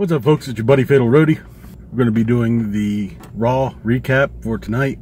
What's up, folks? It's your buddy Fatalroadie. We're going to be doing the Raw recap for tonight.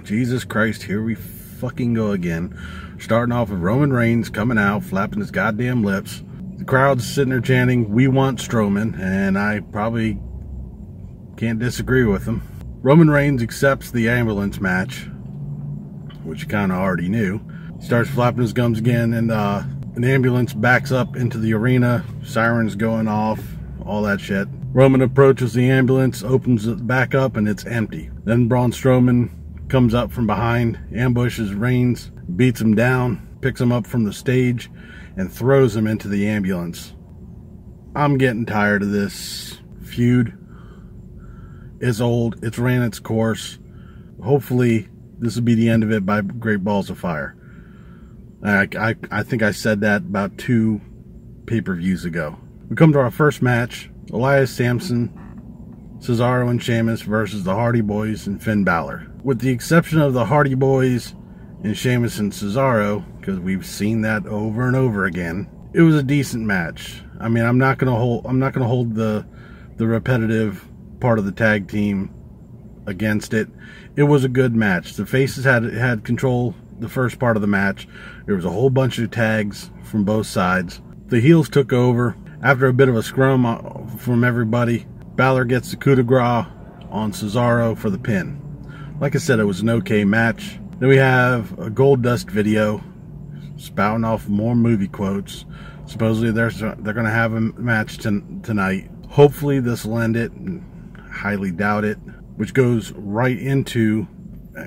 Jesus Christ, here we fucking go again. Starting off with Roman Reigns coming out, flapping his goddamn lips. The crowd's sitting there chanting, "We want Strowman," and I probably can't disagree with them. Roman Reigns accepts the ambulance match, which you kind of already knew. Starts flapping his gums again, and an ambulance backs up into the arena. Sirens going off, all that shit. Roman approaches the ambulance, opens it back up, and it's empty. Then Braun Strowman comes up from behind, ambushes Reigns, beats him down, picks him up from the stage, and throws him into the ambulance. I'm getting tired of this feud. It's old. It's ran its course. Hopefully, this will be the end of it by Great Balls of Fire. I think I said that about 2 pay-per-views ago. We come to our first match. Elias, Samson, Cesaro, and Sheamus versus the Hardy Boys and Finn Balor. With the exception of the Hardy Boys and Sheamus and Cesaro, because we've seen that over and over again, it was a decent match. I mean, I'm not gonna hold the repetitive part of the tag team against it. It was a good match. The faces had control the first part of the match. There was a whole bunch of tags from both sides. The heels took over. After a bit of a scrum from everybody, Balor gets the coup de grace on Cesaro for the pin. Like I said, it was an okay match. Then we have a Goldust video spouting off more movie quotes. Supposedly they're going to have a match tonight. Hopefully this will end it. Highly doubt it. Which goes right into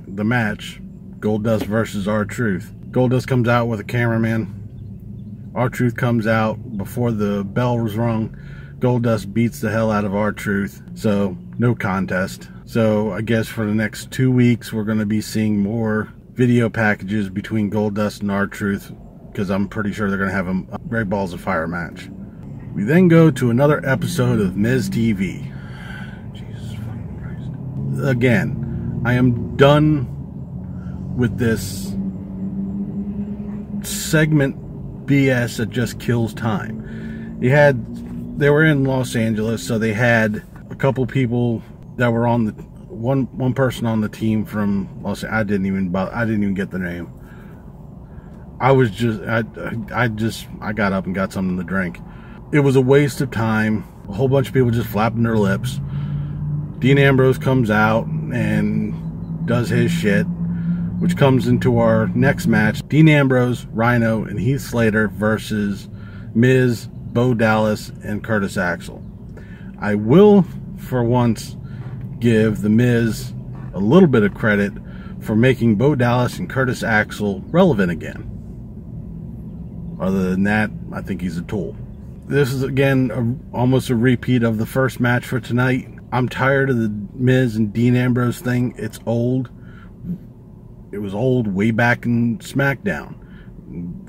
the match. Goldust versus R-Truth. Goldust comes out with a cameraman. R-Truth comes out before the bell was rung. Goldust beats the hell out of R-Truth. So, no contest. So, I guess for the next 2 weeks, we're going to be seeing more video packages between Goldust and R-Truth, because I'm pretty sure they're going to have a Great Balls of Fire match. We then go to another episode of Miz TV. Jesus fucking Christ. Again, I am done with this segment BS that just kills time. They were in Los Angeles, so they had a couple people that were on the one person on the team from Los Angeles. I didn't even get the name. I got up and got something to drink. It was a waste of time. A whole bunch of people just flapping their lips. Dean Ambrose comes out and does his shit, which comes into our next match. Dean Ambrose, Rhino, and Heath Slater versus Miz, Bo Dallas, and Curtis Axel. I will, for once, give The Miz a little bit of credit for making Bo Dallas and Curtis Axel relevant again. Other than that, I think he's a tool. This is, again, almost a repeat of the first match for tonight. I'm tired of the Miz and Dean Ambrose thing. It's old. It was old way back in SmackDown.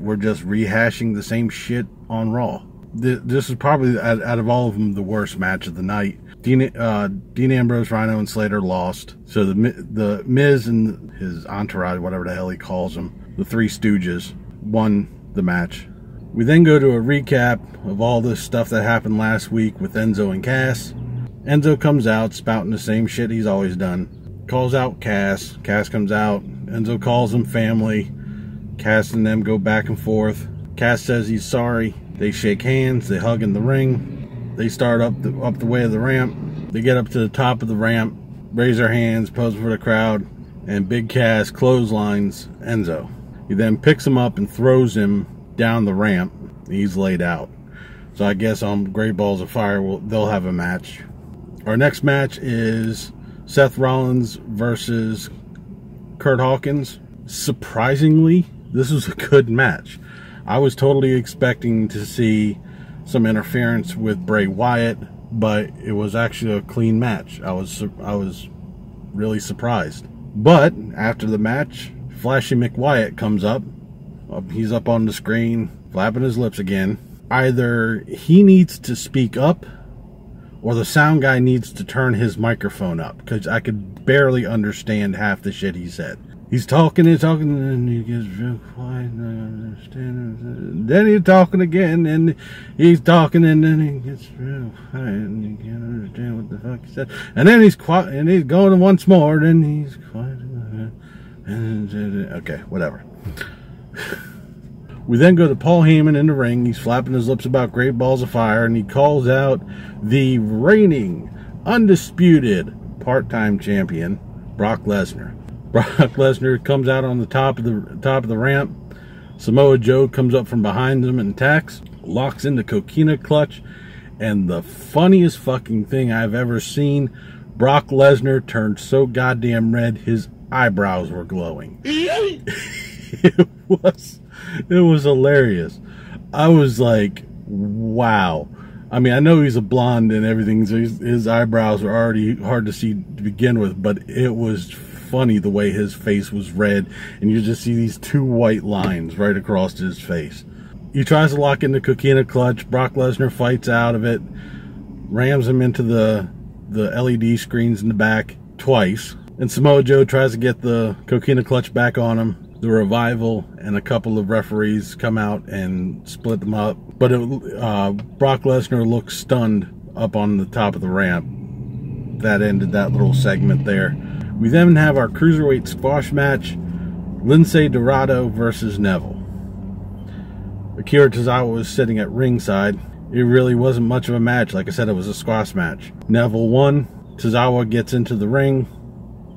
We're just rehashing the same shit on Raw. This is probably, out of all of them, the worst match of the night. Dean Ambrose, Rhino, and Slater lost. So the Miz and his entourage, whatever the hell he calls them, the Three Stooges, won the match. We then go to a recap of all this stuff that happened last week with Enzo and Cass. Enzo comes out spouting the same shit he's always done. Calls out Cass. Cass comes out. Enzo calls him family. Cass and them go back and forth. Cass says he's sorry. They shake hands. They hug in the ring. They start up the way of the ramp. They get up to the top of the ramp, raise their hands, pose for the crowd, and Big Cass clotheslines Enzo. He then picks him up and throws him down the ramp. He's laid out. So I guess on Great Balls of Fire, they'll have a match. Our next match is Seth Rollins versus Curt Hawkins. Surprisingly, this was a good match. I was totally expecting to see some interference with Bray Wyatt, but it was actually a clean match. I was really surprised. But after the match, Flashy McWyatt comes up. He's up on the screen, flapping his lips again. Either he needs to speak up, or the sound guy needs to turn his microphone up, because I could barely understand half the shit he said. He's talking, and then he gets real quiet, and I understand. Then he's talking again, and he's talking, and then he gets real quiet, and you can't understand what the fuck he said. And then he's quiet, and he's going once more, then he's quiet. Okay, whatever. We then go to Paul Heyman in the ring. He's flapping his lips about Great Balls of Fire, and he calls out the reigning, undisputed part-time champion, Brock Lesnar. Brock Lesnar comes out on the top of the ramp. Samoa Joe comes up from behind him and attacks, locks in the coquina clutch, and the funniest fucking thing I've ever seen, Brock Lesnar turned so goddamn red his eyebrows were glowing. It was hilarious. I was like, wow. I mean, I know he's a blonde and everything, so his eyebrows are already hard to see to begin with, but it was funny the way his face was red, and you just see these two white lines right across his face. He tries to lock in the coquina clutch. Brock Lesnar fights out of it, rams him into the LED screens in the back twice, and Samoa Joe tries to get the coquina clutch back on him. The Revival and a couple of referees come out and split them up, but Brock Lesnar looks stunned up on the top of the ramp. That ended that little segment there. We then have our Cruiserweight squash match, Lince Dorado versus Neville. Akira Tozawa was sitting at ringside. It really wasn't much of a match. Like I said, it was a squash match. Neville won. Tozawa gets into the ring.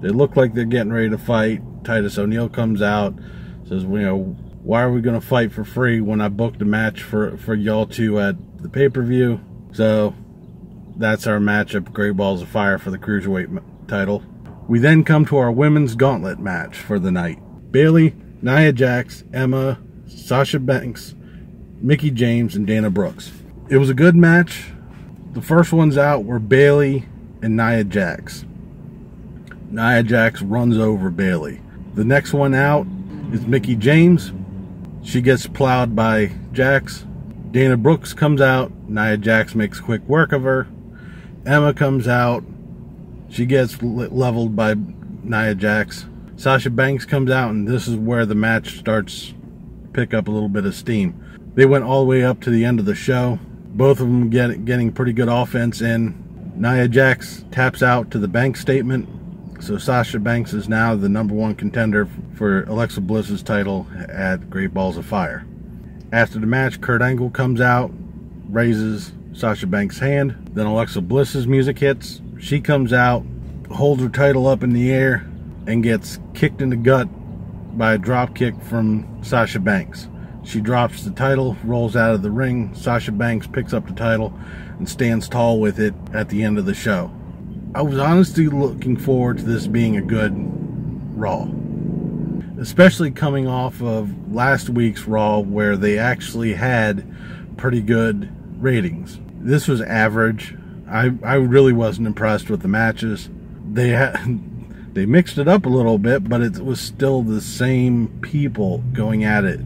They look like they're getting ready to fight. Titus O'Neil comes out, says, you know, why are we going to fight for free when I booked a match for y'all two at the pay-per-view? So that's our matchup, Great Balls of Fire for the Cruiserweight title. We then come to our women's gauntlet match for the night. Bayley, Nia Jax, Emma, Sasha Banks, Mickie James, and Dana Brooks. It was a good match. The first ones out were Bayley and Nia Jax. Nia Jax runs over Bayley. The next one out is Mickie James. She gets plowed by Jax. Dana Brooks comes out. Nia Jax makes quick work of her. Emma comes out. She gets leveled by Nia Jax. Sasha Banks comes out, and this is where the match starts to pick up a little bit of steam. They went all the way up to the end of the show. Both of them getting pretty good offense in. Nia Jax taps out to the Banks statement. So Sasha Banks is now the #1 contender for Alexa Bliss's title at Great Balls of Fire. After the match, Kurt Angle comes out, raises Sasha Banks' hand. Then Alexa Bliss's music hits. She comes out, holds her title up in the air, and gets kicked in the gut by a drop kick from Sasha Banks. She drops the title, rolls out of the ring. Sasha Banks picks up the title and stands tall with it at the end of the show. I was honestly looking forward to this being a good Raw, especially coming off of last week's Raw where they actually had pretty good ratings. This was average. I really wasn't impressed with the matches. They mixed it up a little bit, but it was still the same people going at it.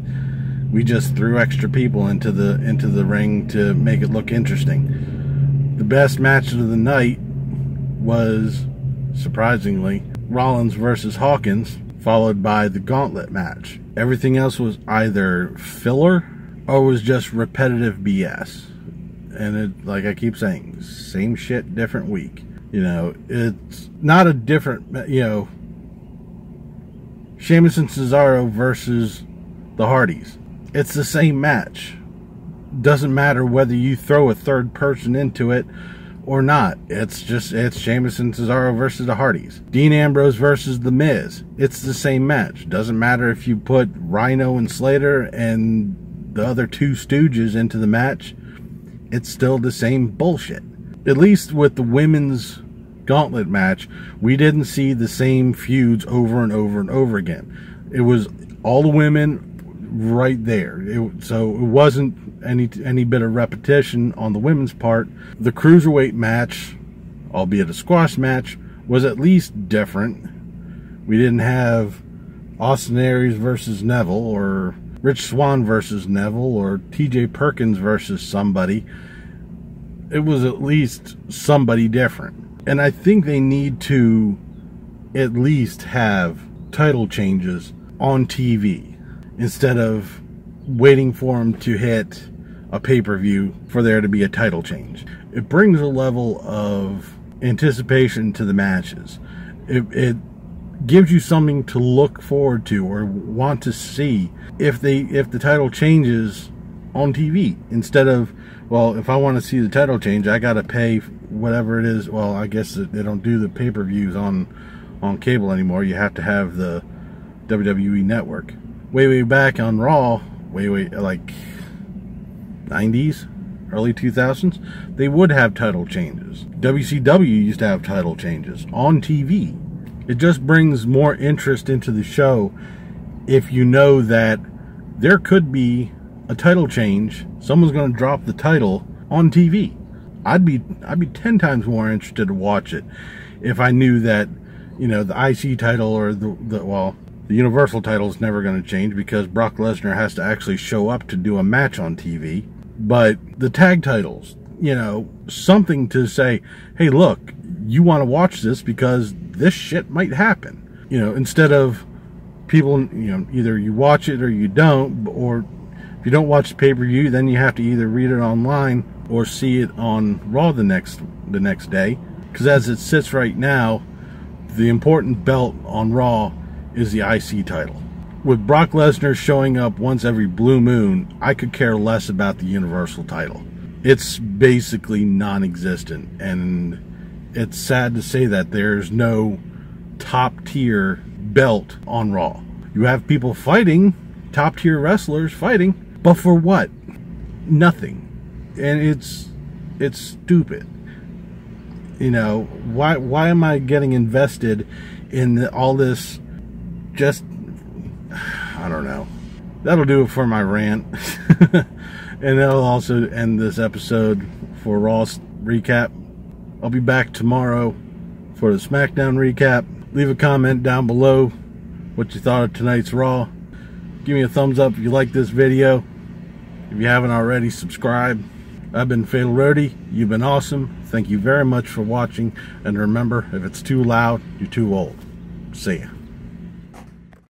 We just threw extra people into the ring to make it look interesting. The best match of the night was, surprisingly, Rollins versus Hawkins, followed by the gauntlet match. Everything else was either filler or was just repetitive BS. And it, like I keep saying, same shit, different week. You know, it's not a different, you know, Sheamus and Cesaro versus the Hardys. It's the same match. Doesn't matter whether you throw a third person into it or not. It's Sheamus and Cesaro versus the Hardys. Dean Ambrose versus The Miz. It's the same match. Doesn't matter if you put Rhino and Slater and the other two stooges into the match. It's still the same bullshit. At least with the women's gauntlet match, we didn't see the same feuds over and over and over again. It was all the women right there. So it wasn't any bit of repetition on the women's part. The Cruiserweight match, albeit a squash match, was at least different. We didn't have Austin Aries versus Neville, or Rich Swann versus Neville, or TJ Perkins versus somebody. It was at least somebody different. And I think they need to at least have title changes on TV instead of waiting for them to hit a pay-per-view for there to be a title change. It brings a level of anticipation to the matches. It gives you something to look forward to or want to see if the title changes on TV, instead of, well, if I want to see the title change, I gotta pay whatever it is. Well, I guess they don't do the pay-per-views on cable anymore. You have to have the WWE Network. Way back on Raw, way like 90s, early 2000s, they would have title changes. WCW used to have title changes on TV. It just brings more interest into the show if you know that there could be a title change. Someone's going to drop the title on TV. I'd be 10 times more interested to watch it if I knew that, you know, the IC title or the Universal title is never going to change because Brock Lesnar has to actually show up to do a match on TV. But the tag titles, you know, something to say, hey, look, you want to watch this because this shit might happen. You know, instead of people, you know, either you watch it or you don't, or if you don't watch the pay-per-view, then you have to either read it online or see it on Raw the next day. Because as it sits right now, the important belt on Raw is the IC title. With Brock Lesnar showing up once every blue moon, I could care less about the Universal title. It's basically non-existent, and it's sad to say that there's no top-tier belt on Raw. You have people fighting, top-tier wrestlers fighting, but for what? Nothing. And it's stupid. You know, why am I getting invested in all this? Just, I don't know. That'll do it for my rant. And that'll also end this episode for Raw Recap. I'll be back tomorrow for the SmackDown Recap. Leave a comment down below what you thought of tonight's Raw. Give me a thumbs up if you like this video. If you haven't already, subscribe. I've been Fatalroadie. You've been awesome. Thank you very much for watching. And remember, if it's too loud, you're too old. See ya.